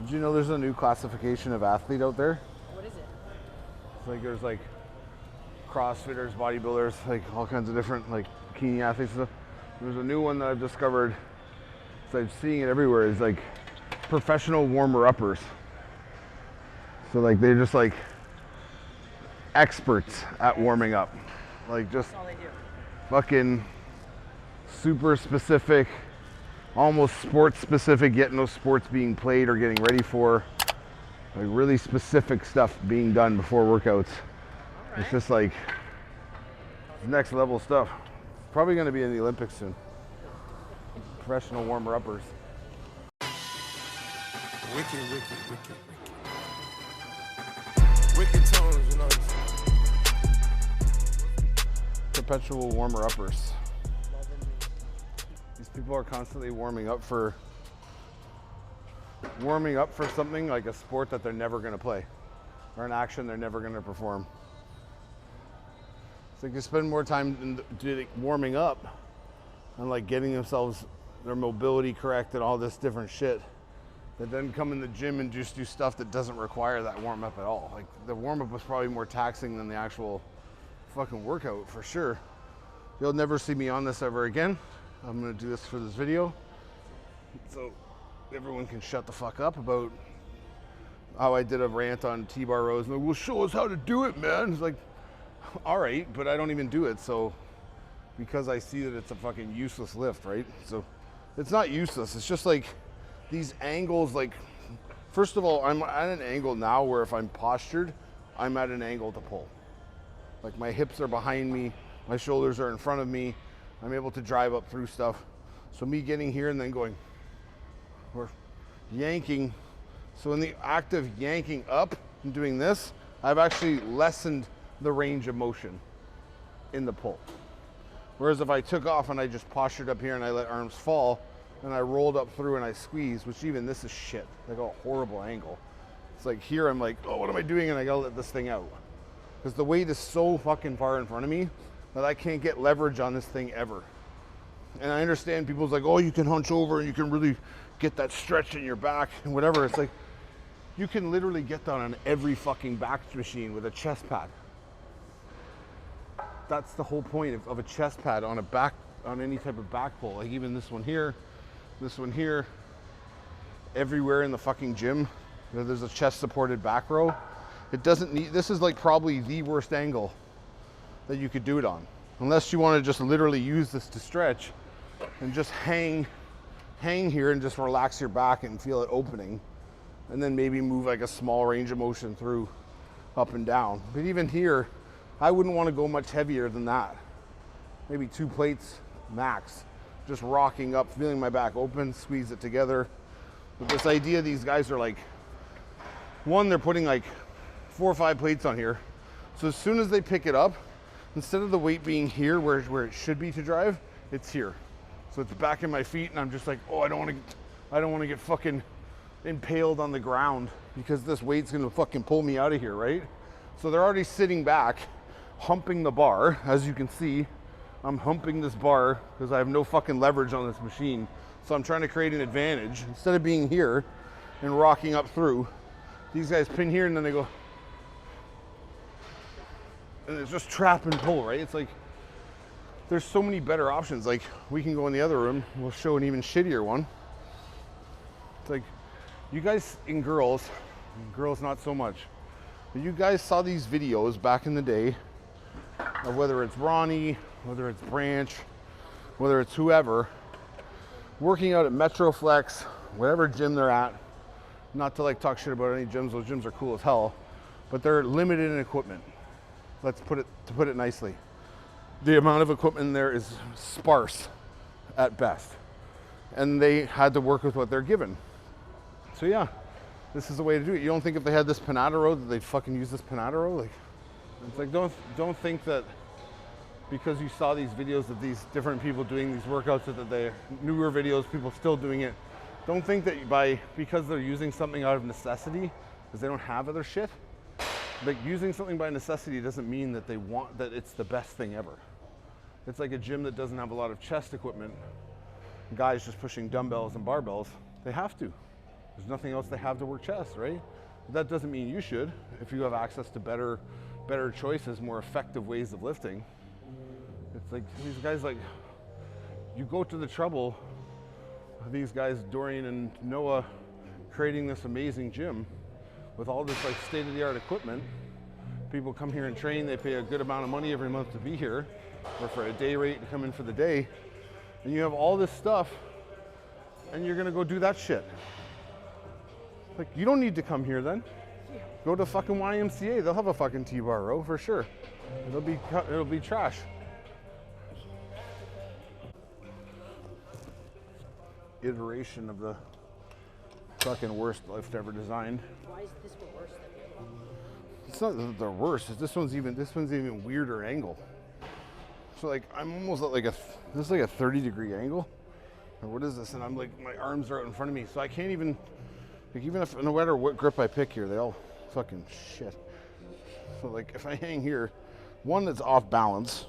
Did you know there's a new classification of athlete out there? What is it? It's like there's like CrossFitters, bodybuilders, like all kinds of different like bikini athletes and stuff. There's a new one that I've discovered, so I'm seeing it everywhere, is like professional warmer-uppers. So like they're just like experts at warming up. Like just That's all they do. fucking super specific, almost sports specific, yet no sports being played or getting ready for. Like really specific stuff being done before workouts. Right. It's just like next level stuff. Probably going to be in the Olympics soon. Professional warmer-uppers. Wicked, wicked, wicked, wicked. Wicked tones, you know. Perpetual warmer-uppers. These people are constantly warming up for something like a sport that they're never going to play, or an action they're never going to perform. So they can spend more time warming up and like getting themselves their mobility correct and all this different shit, that then come in the gym and just do stuff that doesn't require that warm up at all. Like the warm up was probably more taxing than the actual fucking workout for sure. You'll never see me on this ever again. I'm gonna do this for this video, so everyone can shut the fuck up about how I did a rant on T-bar rows. And like, well, show us how to do it, man. It's like, all right, but I don't even do it. So because I see that it's a fucking useless lift, right? So it's not useless. It's just like these angles. Like, first of all, I'm at an angle now where if I'm postured, I'm at an angle to pull. Like my hips are behind me, my shoulders are in front of me. I'm able to drive up through stuff. So me getting here and then going, or yanking. So in the act of yanking up and doing this, I've actually lessened the range of motion in the pull. Whereas if I took off and I just postured up here and I let arms fall and I rolled up through and I squeezed, which even this is shit, like a horrible angle. It's like here I'm like, oh, what am I doing? And I gotta let this thing out. Because the weight is so fucking far in front of me that I can't get leverage on this thing ever. And I understand people's like, oh, you can hunch over and you can really get that stretch in your back and whatever. It's like, you can literally get that on every fucking back machine with a chest pad. That's the whole point of a chest pad on a back, on any type of back pull. Like even this one here, everywhere in the fucking gym, there's a chest supported back row. It doesn't need, this is like probably the worst angle that you could do it on. Unless you want to just literally use this to stretch and just hang here and just relax your back and feel it opening. And then maybe move like a small range of motion through up and down. But even here, I wouldn't want to go much heavier than that. Maybe 2 plates max. Just rocking up, feeling my back open, squeeze it together. But this idea, these guys are like, one, they're putting like 4 or 5 plates on here. So as soon as they pick it up, instead of the weight being here where it should be to drive, it's here. So it's back in my feet and I'm just like, oh, I don't want to get fucking impaled on the ground because this weight's gonna fucking pull me out of here, right? So they're already sitting back, humping the bar. As you can see, I'm humping this bar because I have no fucking leverage on this machine. So I'm trying to create an advantage. Instead of being here and rocking up through, these guys pin here and then they go, and it's just trap and pull, right? It's like, there's so many better options. Like we can go in the other room, we'll show an even shittier one. It's like, you guys and girls not so much, but you guys saw these videos back in the day of whether it's Ronnie, whether it's Branch, whether it's whoever, working out at Metroflex, whatever gym they're at. Not to like talk shit about any gyms, those gyms are cool as hell, but they're limited in equipment. Let's put it nicely. The amount of equipment in there is sparse at best. And they had to work with what they're given. So yeah, this is the way to do it. You don't think if they had this Panada row that they'd fucking use this Panada row? Like, it's like, don't think that because you saw these videos of these different people doing these workouts, that they're newer videos, people still doing it. Don't think that because they're using something out of necessity, because they don't have other shit. Like using something by necessity doesn't mean that that it's the best thing ever. It's like a gym that doesn't have a lot of chest equipment. Guys just pushing dumbbells and barbells. They have to. There's nothing else they have to work chest, right? But that doesn't mean you should. If you have access to better choices, more effective ways of lifting. It's like these guys, like, you go to the trouble of these guys, Dorian and Noah, creating this amazing gym with all this like state-of-the-art equipment. People come here and train, they pay a good amount of money every month to be here, or for a day rate to come in for the day. And you have all this stuff, and you're gonna go do that shit. Like, you don't need to come here then. Go to fucking YMCA, they'll have a fucking T-bar row for sure. It'll be trash. Iteration of the fucking worst lift ever designed. Why is this one worse than the other one? It's not that they're worse. This one's even weirder angle. So like I'm almost at like this is like a 30-degree angle. Or what is this? And I'm like, my arms are out in front of me, so I can't even, like, even if no matter what grip I pick here, they all fucking shit. So like if I hang here, one that's off balance,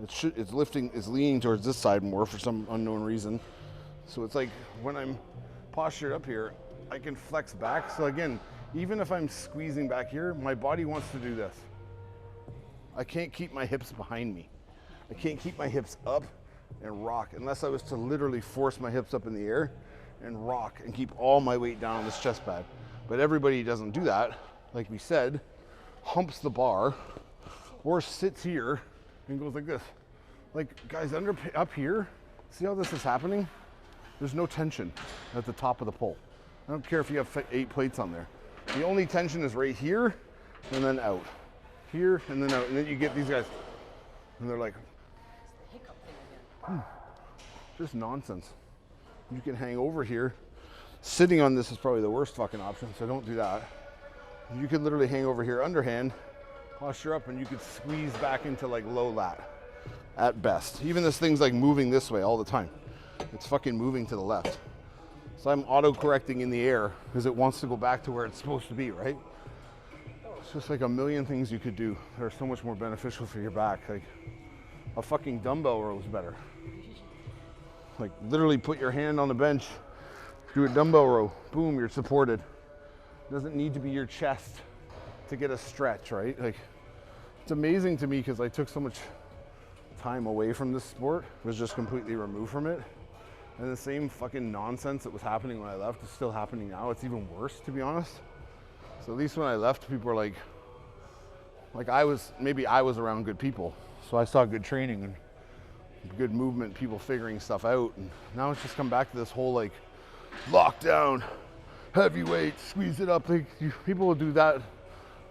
it's leaning towards this side more for some unknown reason. So it's like when I'm postured up here, I can flex back. So again, even if I'm squeezing back here, my body wants to do this. I can't keep my hips behind me. I can't keep my hips up and rock unless I was to literally force my hips up in the air and rock and keep all my weight down on this chest pad. But everybody doesn't do that. Like we said, humps the bar or sits here and goes like this. Like, guys, up here, see how this is happening? There's no tension at the top of the pole. I don't care if you have 8 plates on there. The only tension is right here and then out. Here and then out. And then you get these guys and they're like, Hiccup thing again. just nonsense. You can hang over here. Sitting on this is probably the worst fucking option, so don't do that. You could literally hang over here underhand, posture up, and you could squeeze back into like low lat at best. Even this thing's like moving this way all the time. It's fucking moving to the left. So I'm auto-correcting in the air because it wants to go back to where it's supposed to be, right? It's just like a million things you could do that are so much more beneficial for your back. Like a fucking dumbbell row is better. Like literally put your hand on the bench, do a dumbbell row, boom, you're supported. It doesn't need to be your chest to get a stretch, right? Like, it's amazing to me because I took so much time away from this sport, was just completely removed from it. And the same fucking nonsense that was happening when I left is still happening now. It's even worse, to be honest. So at least when I left, people were like maybe I was around good people. So I saw good training and good movement, people figuring stuff out. And now it's just come back to this whole like lockdown, heavyweight, squeeze it up. Like, people will do that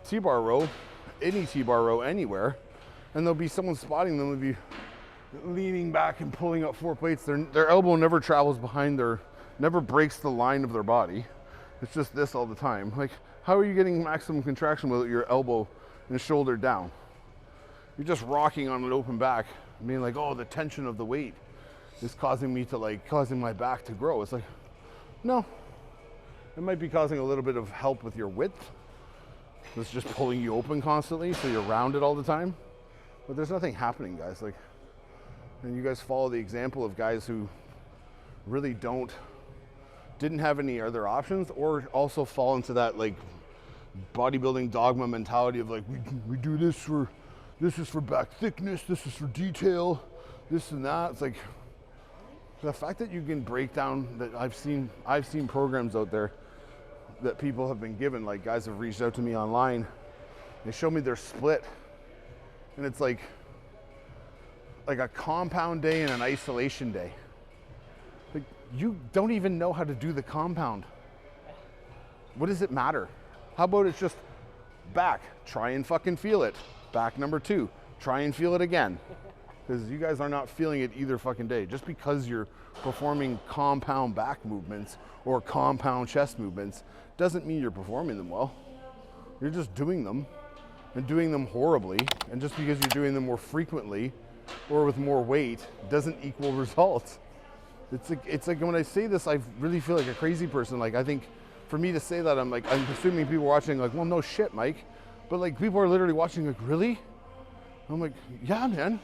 T-bar row, any T-bar row anywhere, and there'll be someone spotting them, will be leaning back and pulling up 4 plates. Their elbow never travels behind never breaks the line of their body. It's just this all the time. Like, how are you getting maximum contraction with your elbow and shoulder down? You're just rocking on an open back, being like, oh, the tension of the weight is causing my back to grow. It's like, no. It might be causing a little bit of help with your width. It's just pulling you open constantly, so you're rounded all the time. But there's nothing happening, guys. Like, and you guys follow the example of guys who really didn't have any other options, or also fall into that like bodybuilding dogma mentality of like, we do this is for back thickness, this is for detail, this and that. It's like, the fact that you can break down that I've seen programs out there that people have been given, like guys have reached out to me online, they show me their split, and it's like a compound day and an isolation day. Like, you don't even know how to do the compound. What does it matter? How about it's just back, try and fucking feel it. Back number 2, try and feel it again. Because you guys are not feeling it either fucking day. Just because you're performing compound back movements or compound chest movements doesn't mean you're performing them well. You're just doing them and doing them horribly. And just because you're doing them more frequently or with more weight doesn't equal results. It's like when I say this, I really feel like a crazy person. Like, I think for me to say that, I'm assuming people watching like, well, no shit, Mike. But like, people are literally watching like, really? I'm like, yeah, man.